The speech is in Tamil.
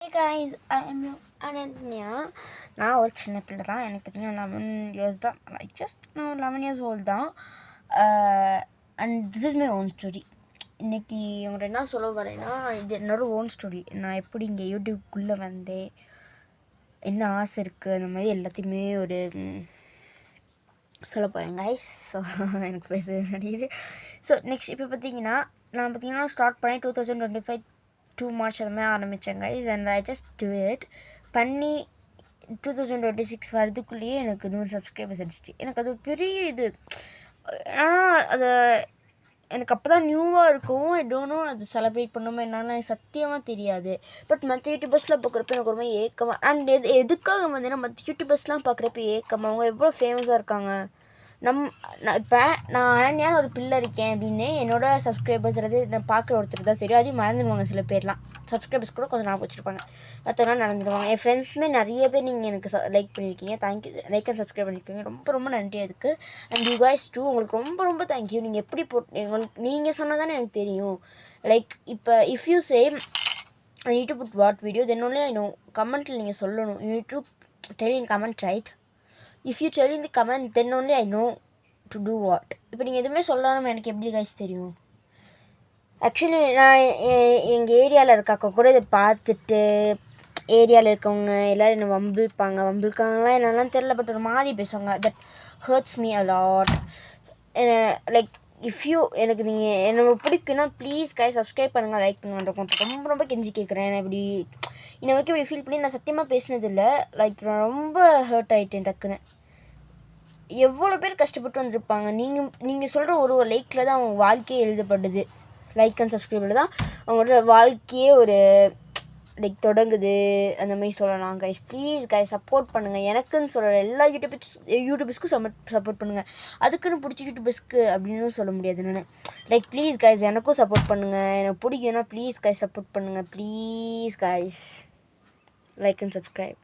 Hey guys, I am Ananya. நான் ஒரு சின்ன பிள்ளை தான். எனக்கு பார்த்தீங்கன்னா 11 இயர்ஸ் தான். நான் 11 இயர்ஸ் ஓல்டு தான். And this is my own story. இன்றைக்கி உங்கள்கிட்ட என்ன சொல்ல வரேன்னா, இது என்னோடய ஓன் ஸ்டோரி. நான் எப்படி இங்கே யூடியூப்குள்ளே வந்தேன், என்ன ஆசை இருக்குது, அந்த மாதிரி எல்லாத்தையுமே ஒரு சொல்ல போகிறேன் கைஸ். ஸோ எனக்கு பேச நடிக்குது. ஸோ நெக்ஸ்ட் இப்போ பார்த்தீங்கன்னா ஸ்டார்ட் பண்ணி 2025 2 மார்ச் அது மாதிரி ஆரம்பித்தேன் guys. And I just do it பண்ணி 2026 வரதுக்குள்ளேயே எனக்கு 100 சப்ஸ்கிரைபர்ஸ் அடிச்சிட்டு. எனக்கு அது பெரிய இது. ஆனால் அது எனக்கு அப்போ தான் நியூவாக இருக்கும். ஐ டோன்ட் நோ அது செலிப்ரேட் பண்ணணுமா என்னன்னு எனக்கு சத்தியமாக தெரியாது. பட் மற்ற யூடியூபர்ஸ்லாம் பார்க்குறப்ப எனக்கு ரொம்ப ஏக்கமாக. அண்ட் எதுக்காக வந்தேன்னா, மற்ற யூடியூபர்ஸ்லாம் பார்க்குறப்ப ஏக்கமாக அவங்க எவ்வளோ ஃபேமஸாக இருக்காங்க. இப்போ நான் அனன்யான்னு ஒரு பிள்ளை இருக்கேன் அப்படின்னு என்னோடய சப்ஸ்கிரைபர்ஸ் நான் பார்க்குற ஒருத்தருக்கு தான் தெரியும். அதையும் மறந்துடுவாங்க சில பேர்லாம். சப்ஸ்கிரைபர்ஸ் கூட கொஞ்சம் ஞாபகம் வச்சுருப்பாங்க, மற்றவங்களாம் நடந்துடுவாங்க. என் ஃப்ரெண்ட்ஸுமே நிறைய பேர் நீங்கள் எனக்கு லைக் பண்ணியிருக்கீங்க. தேங்க்யூ. லைக் அண்ட் சப்ஸ்கிரைப் பண்ணியிருக்கீங்க. ரொம்ப ரொம்ப நன்றி அதுக்கு. அண்ட் யூ கைஸ் டூ, உங்களுக்கு ரொம்ப ரொம்ப தேங்க்யூ. நீங்கள் எப்படி உங்களுக்கு நீங்கள் சொன்னால் தானே எனக்கு தெரியும். லைக் இப்போ if you say I need to put what video, then only I know. கமெண்ட்டில் நீங்கள் சொல்லணும். You need to tell in comment, right? If you tell in the comment, then only I know to do what. இப்போ நீங்கள் எதுவுமே சொல்லாமல் எனக்கு எப்படி கைஸ் தெரியும்? ஆக்சுவலி நான் எங்கள் ஏரியாவில் இருக்காக்க கூட இதை பார்த்துட்டு ஏரியாவில் இருக்கவங்க எல்லோரும் என்னை வம்பிழுக்காங்களா என்னெல்லாம் தெரில. பட் ஒரு மாதிரி பேசுவாங்க. That hertz me a lot. Like if you எனக்கு நீங்கள் எனக்கு பிடிக்குன்னா ப்ளீஸ் கைஸ் சப்ஸ்கிரைப் பண்ணுங்கள், லைக் பண்ணுங்கள். அந்த கொஞ்சம் ரொம்ப ரொம்ப கெஞ்சி கேட்குறேன். நான் இப்படி இன்னை வரைக்கும் இப்படி ஃபீல் பண்ணி நான் சத்தியமாக பேசினதில்லை. லைக் நான் ரொம்ப ஹர்ட் ஆகிட்டேன் டக்குன்னு. எவ்வளோ பேர் கஷ்டப்பட்டு வந்திருப்பாங்க. நீங்கள் சொல்கிற ஒரு லைக்கில் தான் அவங்க வாழ்க்கையே எழுதப்படுது. லைக் அண்ட் சப்ஸ்கிரைபில் தான் அவங்களோட வாழ்க்கையே ஒரு லைக் தொடங்குது, அந்த மாதிரி சொல்லலாம் கைஸ். ப்ளீஸ் கைஸ் சப்போர்ட் பண்ணுங்கள். எனக்குன்னு சொல்கிற எல்லா யூடியூபர்ஸ்க்கும் சப்போர்ட் பண்ணுங்கள். அதுக்குன்னு பிடிச்ச யூடியூபர்ஸ்க்கு அப்படின்னு சொல்ல முடியாது நான். லைக் ப்ளீஸ் கைஸ் எனக்கும் சப்போர்ட் பண்ணுங்கள். எனக்கு பிடிக்கும்னா ப்ளீஸ் கைஸ் சப்போர்ட் பண்ணுங்கள். Please guys like and subscribe.